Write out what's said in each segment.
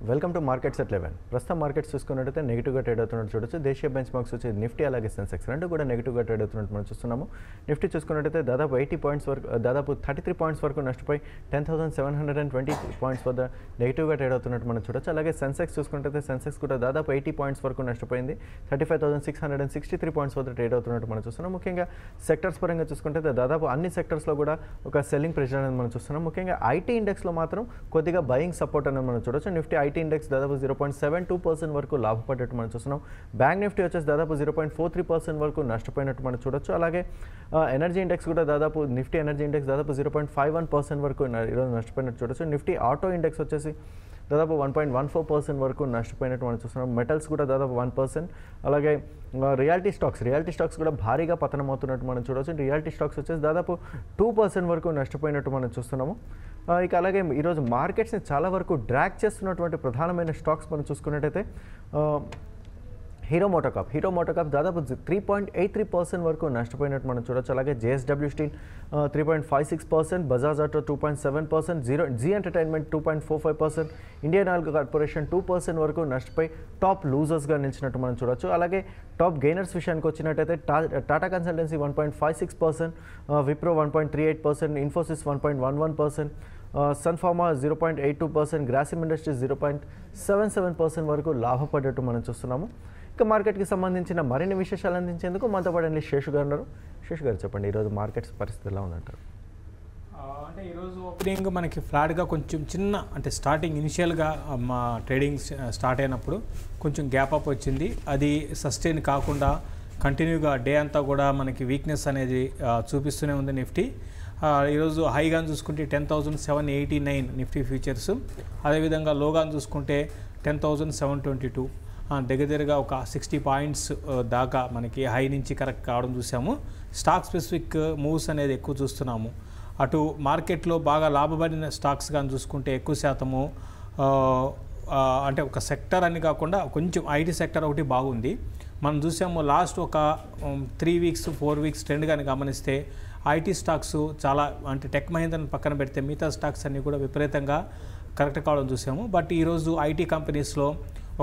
Welcome to markets at 11. ప్రస్తుతం markets చూసుకున్నట్టయితే నెగిటివ్గా ట్రేడ్ అవుతున్నట్టు చూడొచ్చు. దేశీయ బెంచ్ మార్క్స్ వచ్చి నిఫ్టీ అలాగే సెన్సెక్స్ రెండు కూడా నెగిటివ్గా ట్రేడ్ అవుతున్నట్టు మనం చూస్తున్నాము. నిఫ్టీ చూసుకున్నట్టయితే దాదాపు 80 పాయింట్స్ వరకు, దాదాపు 33 పాయింట్స్ వరకు నష్టపోయి 10,720 పాయింట్స్ వద్ద నెగిటివ్గా ట్రేడ్ అవుతున్నట్టు మనం చూడొచ్చు. అలాగే సెన్సెక్స్ చూసుకున్నట్టయితే సెన్సెక్స్ కూడా దాదాపు 80 పాయింట్స్ వరకు నష్టపోయింది. 35,663 పాయింట్స్ వద్ద ట్రేడ్ అవుతున్నట్టు మనం చూస్తున్నాం. ముఖ్యంగా సెక్టర్స్ పరంగా చూసుకుంటే దాదాపు అన్ని సెక్టర్స్లో కూడా ఒక సెల్లింగ్ ప్రెషర్ అనేది మనం చూస్తున్నాం. ముఖ్యంగా ఐటీ ఇండెక్స్లో మాత్రం కొద్దిగా బయింగ్ సపోర్ట్ అనేది మనం చూడొచ్చు. నిఫ్టీ ఐటీ ఇండెక్స్ దాదాపు 0.72% వరకు లాభపడ్డట్టు మనం చూస్తున్నాం. బ్యాంక్ నిఫ్టీ వచ్చేసి దాదాపు 0.43% వరకు నష్టపోయినట్టు మనం చూడొచ్చు. అలాగే ఎనర్జీ ఇండెక్స్ కూడా దాదాపు నిఫ్టీ ఎనర్జీ ఇండెక్స్ దాదాపు 0.51% వరకు ఈరోజు నష్టపోయినట్టు చూడొచ్చు. నిఫ్టీ ఆటో ఇండెక్స్ వచ్చేసి దాదాపు 1.14% వరకు నష్టపోయినట్టు మనం చూస్తున్నాం. మెటల్స్ కూడా దాదాపు 1%. అలాగే రియాలిటీ స్టాక్స్ కూడా భారీగా పతనం అవుతున్నట్టు మనం చూడవచ్చు. రియాలిటీ స్టాక్స్ వచ్చేసి దాదాపు 2% వరకు నష్టపోయినట్టు మనం చూస్తున్నాము. ఇక అలాగే ఈరోజు మార్కెట్స్ని చాలా వరకు డ్రాగ్ చేస్తున్నటువంటి ప్రధానమైన స్టాక్స్ మనం చూసుకున్నట్టయితే హీరో మోటోకాప్ దాదాపు 3.83% వరకు నష్టపోయినట్టు మనం చూడొచ్చు. అలాగే JSW steel 3.56%, Bajaj auto 2.7%, Zee entertainment 2.45%, Indian oil corporation 2% వరకు నష్టపోయి టాప్ లూజర్స్గా నిలిచినట్టు మనం చూడొచ్చు. అలాగే టాప్ గెయినర్స్ విషయానికి వచ్చినట్టయితే Tata consultancy 1.56%, Wipro 1.38%, Infosys 1.11%, sun pharma 0.82%, Grasim industries 0.77% వరకు లాభపడ్డట్టు మనం చూస్తున్నాము. ఇక మార్కెట్కి సంబంధించిన మరిన్ని విశేషాలు అందించేందుకు మనతో పాటు శేషు గారు ఉన్నారు. శేషు గారు చెప్పండి, ఈరోజు మార్కెట్స్ పరిస్థితి ఎలా ఉందంటారు? అంటే ఈరోజు ఓపెనింగ్ మనకి ఫ్లాట్గా కొంచెం చిన్న అంటే స్టార్టింగ్ ఇనిషియల్గా మా ట్రేడింగ్ స్టార్ట్ అయినప్పుడు కొంచెం గ్యాప్ అప్ వచ్చింది. అది సస్టైన్ కాకుండా కంటిన్యూగా డే అంతా కూడా మనకి వీక్నెస్ అనేది చూపిస్తూనే ఉంది నిఫ్టీ. ఈరోజు హైగా చూసుకుంటే 10,789 నిఫ్టీ ఫ్యూచర్స్, అదేవిధంగా లోగా చూసుకుంటే 10,722, దగ్గరగా ఒక 60 పాయింట్స్ దాకా మనకి హై నుంచి కరెక్ట్ కావడం చూసాము. స్టాక్ స్పెసిఫిక్ మూవ్స్ అనేది ఎక్కువ చూస్తున్నాము. అటు మార్కెట్లో బాగా లాభపడిన స్టాక్స్ కానీ చూసుకుంటే ఎక్కువ శాతము అంటే ఒక సెక్టర్ అని కాకుండా కొంచెం ఐటీ సెక్టర్ ఒకటి బాగుంది. మనం చూసాము లాస్ట్ ఒక 3 వీక్స్ 4 వీక్స్ ట్రెండ్ కానీ గమనిస్తే ఐటీ స్టాక్స్ చాలా అంటే టెక్ మహీంద్రని పక్కన పెడితే మిగతా స్టాక్స్ అన్నీ కూడా విపరీతంగా కరెక్ట్ కావడం చూసాము. బట్ ఈరోజు ఐటీ కంపెనీస్లో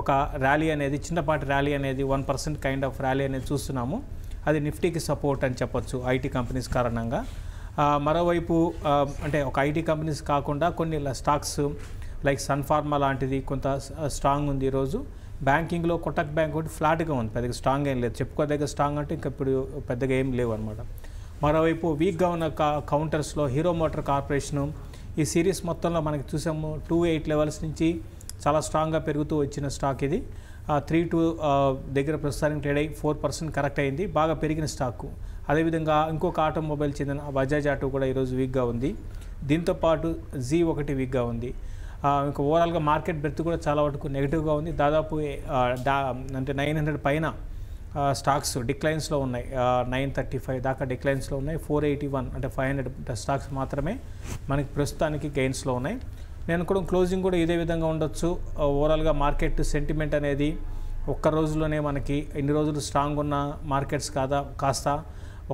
ఒక ర్యాలీ అనేది, చిన్నపాటి ర్యాలీ అనేది 1% కైండ్ ఆఫ్ ర్యాలీ అనేది చూస్తున్నాము. అది నిఫ్టీకి సపోర్ట్ అని చెప్పొచ్చు ఐటీ కంపెనీస్ కారణంగా. మరోవైపు అంటే ఒక ఐటీ కంపెనీస్ కాకుండా కొన్ని స్టాక్స్ లైక్ సన్ ఫార్మా లాంటిది కొంత స్ట్రాంగ్ ఉంది ఈరోజు. బ్యాంకింగ్లో కొటక్ బ్యాంక్ ఒకటి ఫ్లాట్గా ఉంది, పెద్దగా స్ట్రాంగ్ ఏం లేదు. చెప్పుకోదగ్గ స్ట్రాంగ్ అంటే ఇంకా ఇప్పుడు పెద్దగా ఏం లేవు అనమాట. మరోవైపు వీక్గా ఉన్న కౌంటర్స్లో హీరో మోటార్ కార్పొరేషను ఈ సిరీస్ మొత్తంలో మనకి చూసాము 2.8 లెవెల్స్ నుంచి చాలా స్ట్రాంగ్గా పెరుగుతూ వచ్చిన స్టాక్ ఇది. 3.2 దగ్గర ప్రస్తుతానికి ట్రేడ్ అయ్యి 4% కరెక్ట్ అయింది, బాగా పెరిగిన స్టాకు. అదేవిధంగా ఇంకొక ఆటోమొబైల్ చెందిన బజాజ్ ఆటో కూడా ఈరోజు వీక్గా ఉంది. దీంతోపాటు జీ1 వీక్గా ఉంది. ఇంకా ఓవరాల్గా మార్కెట్ బెర్త్ కూడా చాలా వరకు నెగిటివ్గా ఉంది. దాదాపు అంటే 900 పైన స్టాక్స్ డిక్లైన్స్లో ఉన్నాయి. 935 దాకా డిక్లైన్స్లో ఉన్నాయి. 481 అంటే 500 స్టాక్స్ మాత్రమే మనకి ప్రస్తుతానికి గెయిన్స్లో ఉన్నాయి. నేను కూడా క్లోజింగ్ కూడా ఇదే విధంగా ఉండొచ్చు. ఓవరాల్గా మార్కెట్ సెంటిమెంట్ అనేది ఒక్క రోజులోనే మనకి ఇన్ని రోజులు స్ట్రాంగ్ ఉన్న మార్కెట్స్ కాస్త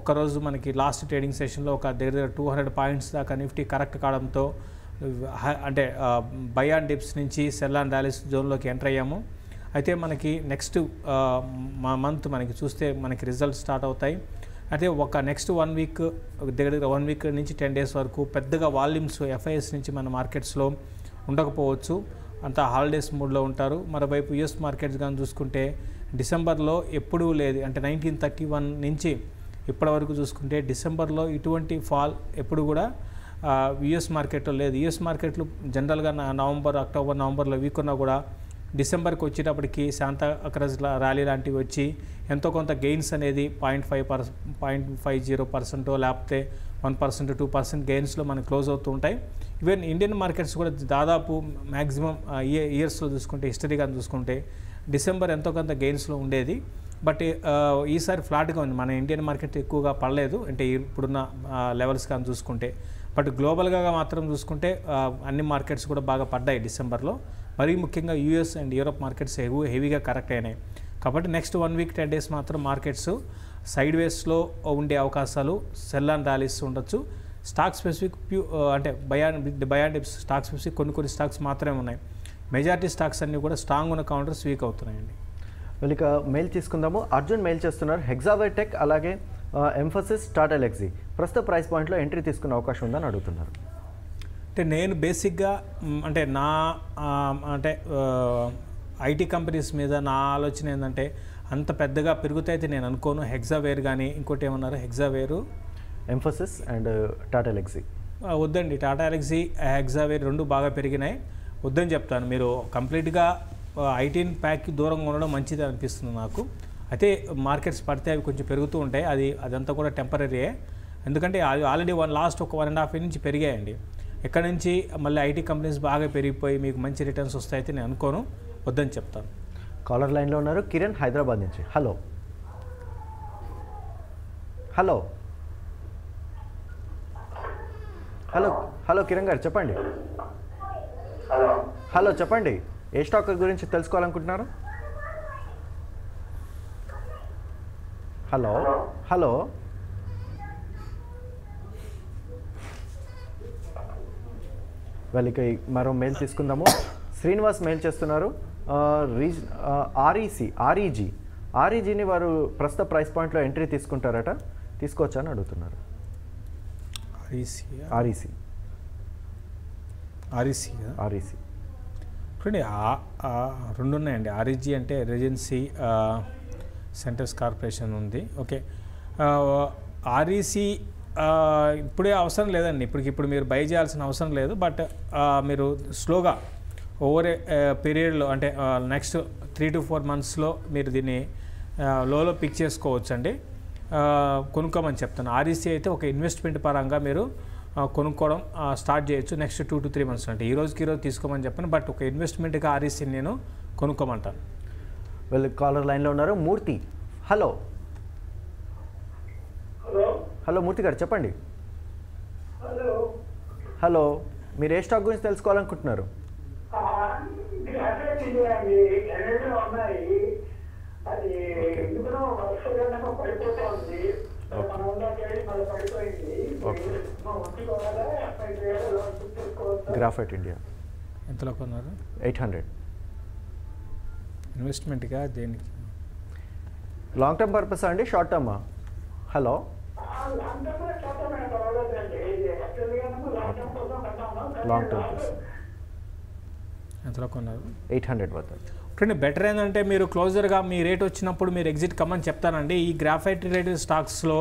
ఒక్కరోజు మనకి లాస్ట్ ట్రేడింగ్ సెషన్లో ఒక దగ్గర 200 పాయింట్స్ దాకా నిఫ్టీ కరెక్ట్ కావడంతో అంటే బై అండ్ డిప్స్ నుంచి సెల్ అండ్ ర్యాలీస్ జోన్లోకి ఎంటర్ అయ్యాము. అయితే మనకి నెక్స్ట్ మంత్ మనకి చూస్తే మనకి రిజల్ట్స్ స్టార్ట్ అవుతాయి. అయితే ఒక నెక్స్ట్ 1 వీక్ దగ్గర 1 వీక్ నుంచి 10 డేస్ వరకు పెద్దగా వాల్యూమ్స్ ఎఫ్ఐఎస్ నుంచి మన మార్కెట్స్లో ఉండకపోవచ్చు, అంతా హాలిడేస్ మూడ్లో ఉంటారు. మరోవైపు యుఎస్ మార్కెట్స్ కానీ చూసుకుంటే డిసెంబర్లో ఎప్పుడూ లేదు, అంటే 1931 నుంచి ఇప్పటి వరకు చూసుకుంటే డిసెంబర్లో ఇటువంటి ఫాల్ ఎప్పుడు కూడా యుఎస్ మార్కెట్లో లేదు. యుఎస్ మార్కెట్లు జనరల్గా అక్టోబర్ నవంబర్లో వీక్ ఉన్నా కూడా డిసెంబర్కి వచ్చేటప్పటికి శాంతా అక్రజ్ ర్యాలీ లాంటివి వచ్చి ఎంతో కొంత గెయిన్స్ అనేది 0.50% లేకపోతే 1% 2% గెయిన్స్లో మనకు క్లోజ్ అవుతూ ఉంటాయి. ఈవెన్ ఇండియన్ మార్కెట్స్ కూడా దాదాపు మ్యాక్సిమం ఇయర్స్లో చూసుకుంటే హిస్టరీగా చూసుకుంటే డిసెంబర్ ఎంతో కొంత గెయిన్స్లో ఉండేది. బట్ ఈసారి ఫ్లాట్గా ఉంది. మన ఇండియన్ మార్కెట్ ఎక్కువగా పడలేదు, అంటే ఇప్పుడున్న లెవెల్స్ కానీ చూసుకుంటే. బట్ గ్లోబల్గా మాత్రం చూసుకుంటే అన్ని మార్కెట్స్ కూడా బాగా పడ్డాయి డిసెంబర్లో. మరీ ముఖ్యంగా యూఎస్ అండ్ యూరోప్ మార్కెట్స్ హెవీగా కరెక్ట్ అయినాయి. కాబట్టి నెక్స్ట్ 1 వీక్ 10 డేస్ మాత్రం మార్కెట్స్ సైడ్ వేస్లో ఉండే అవకాశాలు, సెల్ అండ్ ర్యాలీస్ ఉండొచ్చు. స్టాక్ స్పెసిఫిక్ అంటే by and dips stock specific కొన్ని స్టాక్స్ మాత్రమే ఉన్నాయి. మెజారిటీ స్టాక్స్ అన్నీ కూడా స్ట్రాంగ్ ఉన్న కౌంటర్స్ వీక్ అవుతున్నాయండి. వీళ్ళు ఇక మెయిల్ తీసుకుందాము. అర్జున్ మెయిల్ చేస్తున్నారు, హెగ్జావేర్ టెక్ అలాగే ఎంఫసిస్, టాటా ఎల్ఎక్సీ ప్రస్తుత ప్రైస్ పాయింట్లో ఎంట్రీ తీసుకునే అవకాశం ఉందని అడుగుతున్నారు. అంటే నేను బేసిక్గా అంటే నా ఐటీ కంపెనీస్ మీద నా ఆలోచన ఏంటంటే అంత పెద్దగా పెరుగుతాయితే నేను అనుకోను. హెగ్జావేర్ కానీ ఇంకోటి ఏమన్నారు, హెగ్జావేరు, ఎంఫసిస్ అండ్ టాటా ఎల్ఎక్సీ వద్దండి. టాటా ఎల్ఎక్సీ, హెగ్జావేర్ రెండు బాగా పెరిగినాయి, వద్దని చెప్తాను. మీరు కంప్లీట్గా ఐటీన్ ప్యాక్కి దూరంగా ఉండడం మంచిది అనిపిస్తుంది నాకు. అయితే మార్కెట్స్ పడితే అవి కొంచెం పెరుగుతూ ఉంటాయి, అదంతా కూడా టెంపరీయే. ఎందుకంటే అది ఆల్రెడీ లాస్ట్ ఒక 1.5 year నుంచి పెరిగాయండి. ఎక్కడి నుంచి మళ్ళీ ఐటీ కంపెనీస్ బాగా పెరిగిపోయి మీకు మంచి రిటర్న్స్ వస్తాయితే నేను అనుకోను, వద్దని చెప్తాను. కాలర్ లైన్లో ఉన్నారు కిరణ్ హైదరాబాద్ నుంచి. Hello hello hello hello Kiran గారు చెప్పండి. హలో చెప్పండి, ఏ స్టాక్ గురించి తెలుసుకోవాలనుకుంటున్నారు? హలో హలో వాళ్ళకి మరో మెయిల్ తీసుకుందాము. శ్రీనివాస్ మెయిల్ చేస్తున్నారు, ఆర్ఈజీని వారు ప్రస్తుత ప్రైస్ పాయింట్లో ఎంట్రీ తీసుకుంటారట, తీసుకోవచ్చా అని అడుగుతున్నారు. ఆర్ఈసీ చూడండి, రెండు ఉన్నాయండి. ఆర్ఈజీ అంటే రెజెన్సీ సెంటర్స్ కార్పొరేషన్ ఉంది. ఓకే, ఆర్ఈసీ ఇప్పుడే అవసరం లేదండి, ఇప్పుడు మీరు బై చేయాల్సిన అవసరం లేదు. బట్ మీరు స్లోగా ఓవర్ పీరియడ్లో అంటే నెక్స్ట్ 3 to 4 monthsలో మీరు దీన్ని లోలో పిక్ చేసుకోవచ్చు అండి, కొనుక్కోమని చెప్తాను. ఆర్ఈసీ అయితే ఒక ఇన్వెస్ట్మెంట్ పరంగా మీరు కొనుక్కోవడం స్టార్ట్ చేయొచ్చు నెక్స్ట్ 2 to 3 months. అంటే ఈ రోజు తీసుకోమని చెప్పాను, బట్ ఒక ఇన్వెస్ట్మెంట్గా ఆర్ఈసీని నేను కొనుక్కోమంటాను. వీళ్ళు కాలర్ లైన్లో ఉన్నారు మూర్తి. హలో హలో మూర్తి గారు చెప్పండి. హలో, మీరు ఏ స్టాక్ గురించి తెలుసుకోవాలనుకుంటున్నారు? గ్రాఫైట్ ఇండియా ఎంతలో కొన్నారు? 800. ఇన్వెస్ట్మెంట్గా దేనికి? లాంగ్ టర్మ్ పర్పస్ అండి, షార్ట్ టర్మా? హలో, లాంగ్ టర్మ్ కోసం. ఎంతలో కొన్నారు? 800 పడుతుంది. ఇప్పుడు బెటర్ ఏంటంటే మీరు క్లోజర్గా మీ రేట్ వచ్చినప్పుడు మీరు ఎగ్జిట్ కమ్మని చెప్తానండి. ఈ గ్రాఫైట్ రిలేటెడ్ స్టాక్స్లో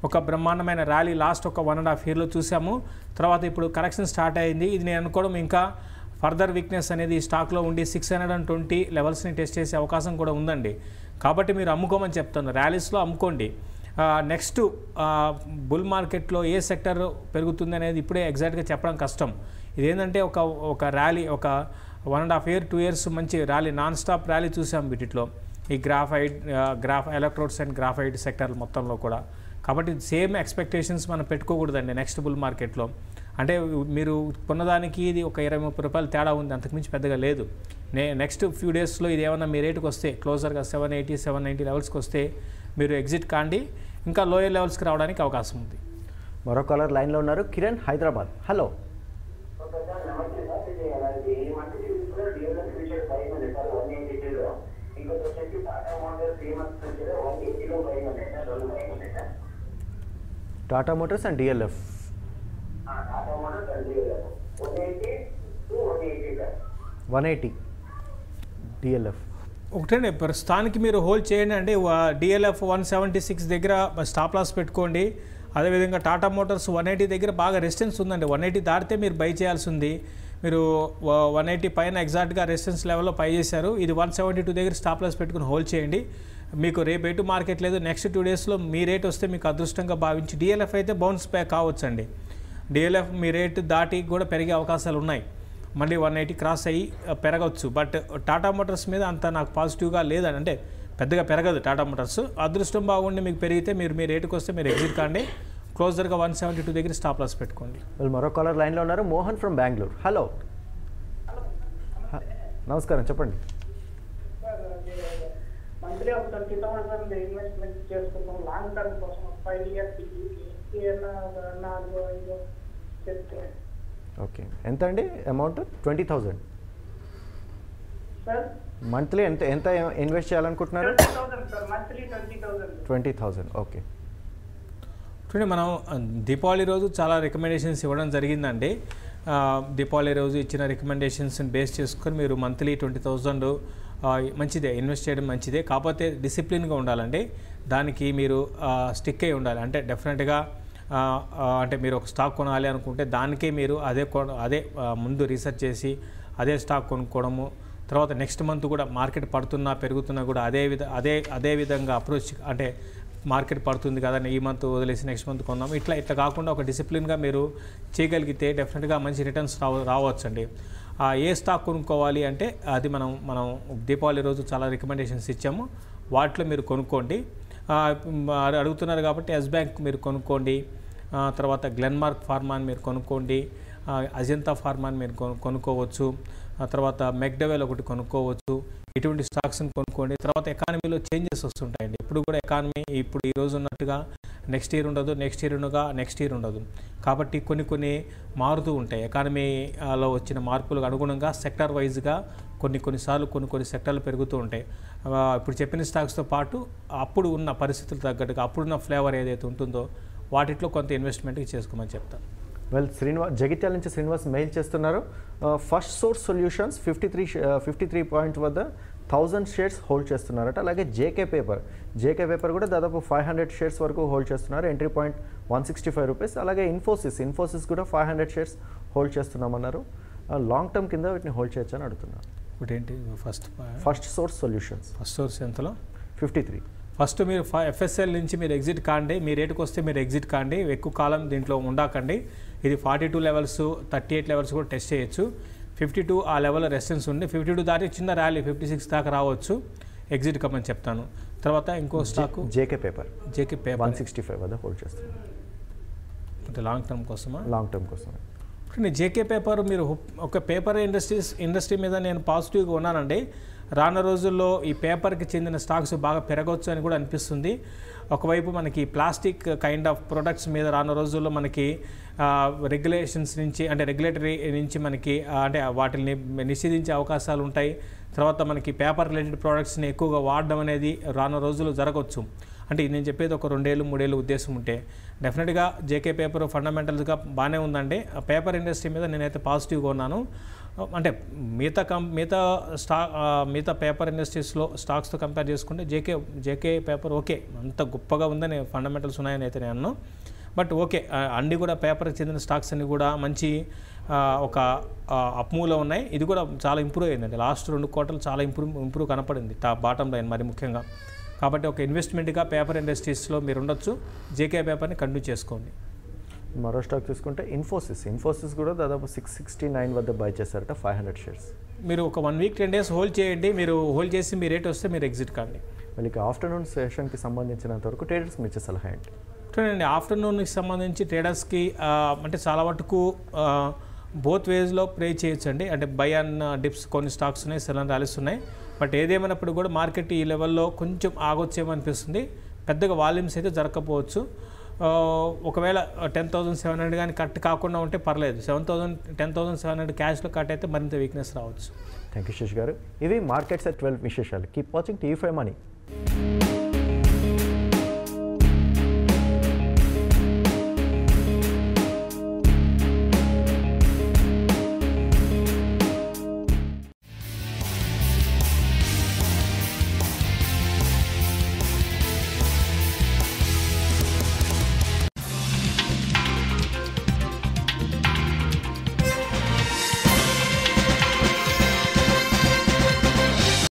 ఒక బ్రహ్మాండమైన ర్యాలీ లాస్ట్ ఒక 1.5 yearలో చూసాము. తర్వాత ఇప్పుడు కరెక్షన్ స్టార్ట్ అయింది. ఇది నేను అనుకోవడం ఇంకా ఫర్దర్ వీక్నెస్ అనేది ఈ స్టాక్లో ఉండి 620 లెవెల్స్ని టెస్ట్ చేసే అవకాశం కూడా ఉందండి. కాబట్టి మీరు అమ్ముకోమని చెప్తాను, ర్యాలీస్లో అమ్ముకోండి. నెక్స్ట్ బుల్ మార్కెట్లో ఏ సెక్టర్ పెరుగుతుంది అనేది ఇప్పుడే ఎగ్జాక్ట్గా చెప్పడం కష్టం. ఇదేంటంటే ఒక ర్యాలీ, ఒక 1.5 year 2 years మంచి ర్యాలీ, నాన్ స్టాప్ ర్యాలీ చూసాం వీటిలో, ఈ ఎలక్ట్రోడ్స్ అండ్ గ్రాఫైట్ సెక్టర్ మొత్తంలో కూడా. కాబట్టి సేమ్ ఎక్స్పెక్టేషన్స్ మనం పెట్టుకోకూడదండి నెక్స్ట్ బుల్ మార్కెట్లో. అంటే మీరు కొన్నదానికి ఇది ఒక 20-30 రూపాయలు తేడా ఉంది, అంతకుమించి పెద్దగా లేదు. నెక్స్ట్ ఫ్యూ డేస్లో ఇది ఏమన్నా మీ రేటుకి వస్తే క్లోజర్గా 780-790 లెవెల్స్కి వస్తే మీరు ఎగ్జిట్ కాండి, ఇంకా లోయర్ లెవెల్స్కి రావడానికి అవకాశం ఉంది. మరో కాలర్ లైన్లో ఉన్నారు Kiran Hyderabad. Hello Tata Motors and DLF. 180 DLF ఒకటండి, ప్రస్తుతానికి మీరు హోల్డ్ చేయండి అండి. డిఎల్ఎఫ్ 176 దగ్గర స్టాప్ లాస్ పెట్టుకోండి. అదేవిధంగా టాటా మోటార్స్ 180 దగ్గర బాగా రెసిస్టెన్స్ ఉందండి. 180 దాటితే మీరు బై చేయాల్సి ఉంది. మీరు 180 పైన ఎగ్జాక్ట్గా రెసిస్టెన్స్ లెవెల్లో పై చేశారు. ఇది 172 దగ్గర స్టాప్ లాస్ పెట్టుకుని హోల్డ్ చేయండి. మీకు రేపు ఎటు మార్కెట్ లేదు, నెక్స్ట్ 2 daysలో మీ రేట్ వస్తే మీకు అదృష్టంగా భావించి డిఎల్ఎఫ్ అయితే బౌన్స్ బ్యాక్ కావచ్చండి. డిఎల్ఎఫ్ మీ రేటు దాటి కూడా పెరిగే అవకాశాలు ఉన్నాయి, మళ్ళీ 180 క్రాస్ అయ్యి పెరగవచ్చు. బట్ టాటా మోటార్స్ మీద అంత నాకు పాజిటివ్గా లేదని, అంటే పెద్దగా పెరగదు టాటా మోటార్స్. అదృష్టం బాగుండి మీకు పెరిగితే మీరు మీ రేటుకి వస్తే మీరు ఎగ్జిట్ కాండి. క్లోజర్గా 172 దగ్గర స్టాప్ లాస్ పెట్టుకోండి. వాళ్ళు మరో కాలర్ లైన్లో ఉన్నారు మోహన్ ఫ్రమ్ బెంగళూరు. హలో, నమస్కారం చెప్పండి. మంత్లీ ఒక 30,000 ఇన్వెస్ట్మెంట్ చేసుకుంటాం లాంగ్ టర్మ్ కోసం 5 years ఓకే, ఎంత అండి అమౌంట్? 20,000. సార్ మంత్లీ ఎంత ఎంత ఇన్వెస్ట్ చేయాలనుకుంటున్నారు? 20,000 సార్, మంత్లీ 20,000. 20,000. ఓకే. చూడండి, మనం దీపావళి రోజు చాలా రికమెండేషన్స్ ఇవ్వడం జరిగిందండి. దీపావళి రోజు ఇచ్చిన రికమెండేషన్స్ని బేస్ చేసుకొని మీరు మంత్లీ 20,000 మంచిదే, ఇన్వెస్ట్ చేయడం మంచిదే. కాకపోతే డిసిప్లిన్గా ఉండాలండి. దానికి మీరు స్టిక్ అయి ఉండాలి. అంటే డెఫినెట్గా అంటే మీరు ఒక స్టాక్ కొనాలి అనుకుంటే దానికే మీరు అదే ముందు రీసెర్చ్ చేసి అదే స్టాక్ కొనుక్కోవడము, తర్వాత నెక్స్ట్ మంత్ కూడా మార్కెట్ పడుతున్నా పెరుగుతున్నా కూడా అదే విధంగా అప్రోచ్, అంటే మార్కెట్ పడుతుంది కదా ఈ మంత్ వదిలేసి నెక్స్ట్ మంత్ కొందాము, ఇట్లా కాకుండా ఒక డిసిప్లిన్గా మీరు చేయగలిగితే డెఫినెట్గా మంచి రిటర్న్స్ రావచ్చండి. ఏ స్టాక్ కొనుక్కోవాలి అంటే అది మనం దీపావళి రోజు చాలా రికమెండేషన్స్ ఇచ్చాము, వాటిలో మీరు కొనుక్కోండి. అడుగుతున్నారు కాబట్టి ఎస్ బ్యాంక్ మీరు కొనుక్కోండి, తర్వాత గ్లెన్మార్క్ ఫార్మాని మీరు కొనుక్కోండి, అజంతా ఫార్మాని మీరు కొనుక్కోవచ్చు, తర్వాత మెక్డవెల్ ఒకటి కొనుక్కోవచ్చు. ఇటువంటి స్టాక్స్ని కొనుక్కోండి. తర్వాత ఎకానమీలో చేంజెస్ వస్తుంటాయండి. ఇప్పుడు కూడా ఎకానమీ ఇప్పుడు ఈ రోజు ఉన్నట్టుగా నెక్స్ట్ ఇయర్ ఉండదు, నెక్స్ట్ ఇయర్ ఉండదు. కాబట్టి కొన్ని మారుతూ ఉంటాయి. ఎకానమీలో వచ్చిన మార్పులకు అనుగుణంగా సెక్టర్ వైజ్గా కొన్నిసార్లు కొన్ని సెక్టర్లు పెరుగుతూ ఉంటాయి. ఇప్పుడు చెప్పిన స్టాక్స్తో పాటు అప్పుడు ఉన్న పరిస్థితులు తగ్గట్టుగా అప్పుడున్న ఫ్లేవర్ ఏదైతే ఉంటుందో వాటిలో కొంత ఇన్వెస్ట్మెంట్కి చేసుకోమని చెప్తాను. వెల్, జగిత్యాల నుంచి శ్రీనివాస్ మెయిల్ చేస్తున్నారు. ఫస్ట్ సోర్స్ సొల్యూషన్స్ 53 పాయింట్ వద్ద 1000 షేర్స్ హోల్డ్ చేస్తున్నారట. అలాగే జేకే పేపర్ కూడా దాదాపు 500 షేర్స్ వరకు హోల్డ్ చేస్తున్నారు. Entry point 165 rupees. అలాగే ఇన్ఫోసిస్ కూడా 500 షేర్స్ హోల్డ్ చేస్తున్నామన్నారు. లాంగ్ టర్మ్ కింద వీటిని హోల్డ్ చేయొచ్చు అని అడుగుతున్నారు. ఇప్పుడు ఏంటి first source solutions first source ఎంతలో? 53. ఫస్ట్ మీరు ఎఫ్ఎస్ఎల్ నుంచి మీరు ఎగ్జిట్ కాండి. మీ రేటుకి వస్తే మీరు ఎగ్జిట్ కాండి. ఎక్కువ కాలం దీంట్లో ఉండకండి. ఇది 42 లెవెల్స్ 38 లెవెల్స్ కూడా టెస్ట్ చేయొచ్చు. 52 ఆ లెవెల్లో రెసిస్టెన్స్ ఉంది. 52 దాటి చిన్న ర్యాలీ 56 దాకా రావచ్చు. ఎగ్జిట్ కమ్మని చెప్తాను. తర్వాత ఇంకో స్టాక్ జేకే పేపర్ 165 వద్ద హోల్డ్ చేస్తున్నారు. అంటే లాంగ్ టర్మ్ కోసమా? లాంగ్ టర్మ్ కోసం. జేకే పేపర్ మీరు ఒక పేపర్ ఇండస్ట్రీ మీద నేను పాజిటివ్గా ఉన్నానండి. రానున్న రోజుల్లో ఈ పేపర్కి చెందిన స్టాక్స్ బాగా పెరగవచ్చు అని కూడా అనిపిస్తుంది. ఒకవైపు మనకి ప్లాస్టిక్ కైండ్ ఆఫ్ ప్రొడక్ట్స్ మీద రానున్న రోజుల్లో మనకి రెగ్యులేషన్స్ నుంచి, అంటే రెగ్యులేటరీ నుంచి మనకి అంటే వాటిని నిషేధించే అవకాశాలు ఉంటాయి. తర్వాత మనకి పేపర్ రిలేటెడ్ ప్రోడక్ట్స్ని ఎక్కువగా వాడడం అనేది రానున్న రోజుల్లో జరగవచ్చు. అంటే నేను చెప్పేది ఒక 2 ఏళ్ళు 3 ఏళ్ళు ఉద్దేశం ఉంటే డెఫినెట్గా జేకే పేపర్ ఫండమెంటల్స్గా బాగానే ఉందండి. పేపర్ ఇండస్ట్రీ మీద నేనైతే పాజిటివ్గా ఉన్నాను. అంటే మిగతా పేపర్ ఇండస్ట్రీస్లో స్టాక్స్తో కంపేర్ చేసుకుంటే జేకే పేపర్ ఓకే, అంత గొప్పగా ఉందని ఫండమెంటల్స్ ఉన్నాయని అయితే నేను అన్నాను. బట్ ఓకే, అన్నీ కూడా పేపర్కి చెందిన స్టాక్స్ అన్నీ కూడా మంచి ఒక అప్మూవ్లో ఉన్నాయి. ఇది కూడా చాలా ఇంప్రూవ్ అయిందండి. లాస్ట్ 2 క్వార్టర్లు చాలా ఇంప్రూవ్ కనపడింది బాటమ్ లైన్ మరి ముఖ్యంగా. కాబట్టి ఒక ఇన్వెస్ట్మెంట్గా పేపర్ ఇండస్ట్రీస్లో మీరు ఉండొచ్చు. జేకే పేపర్ని కంటిన్యూ చేసుకోండి. మరో స్టాక్ చూసుకుంటే ఇన్ఫోసిస్ కూడా దాదాపు 669 వద్ద బై చేశారట 500 షేర్స్. మీరు ఒక 1 వీక్ 10 డేస్ హోల్డ్ చేయండి. మీరు హోల్డ్ చేసి మీ రేట్ వస్తే మీరు ఎగ్జిట్ కాండి. మళ్ళీ ఆఫ్టర్నూన్ సెషన్కి సంబంధించినంత వరకు ట్రేడర్స్కి మీ ఇచ్చే సలహా ఏంటి? చూడండి, ఆఫ్టర్నూన్కి సంబంధించి ట్రేడర్స్కి అంటే చాలా మటుకు బోత్ వేస్లో ప్రే చేయొచ్చండి. అంటే బై అండ్ డిప్స్ కొన్ని స్టాక్స్ ఉన్నాయి, సెల్ అండ్ ర్యాలీస్ ఉన్నాయి. బట్ ఏదేమైనప్పుడు కూడా మార్కెట్ ఈ లెవెల్లో కొంచెం ఆగొచ్చేమో అనిపిస్తుంది. పెద్దగా వాల్యూమ్స్ అయితే జరగకపోవచ్చు. ఒకవేళ 10,700 కానీ కట్ కాకుండా ఉంటే పర్లేదు. 10,700 క్యాష్లో కట్ అయితే మరింత వీక్నెస్ రావచ్చు. థ్యాంక్ యూ శేష్ గారు. ఇవి మార్కెట్స్ at 12 విశేషాలు. Keep watching TV5 Money.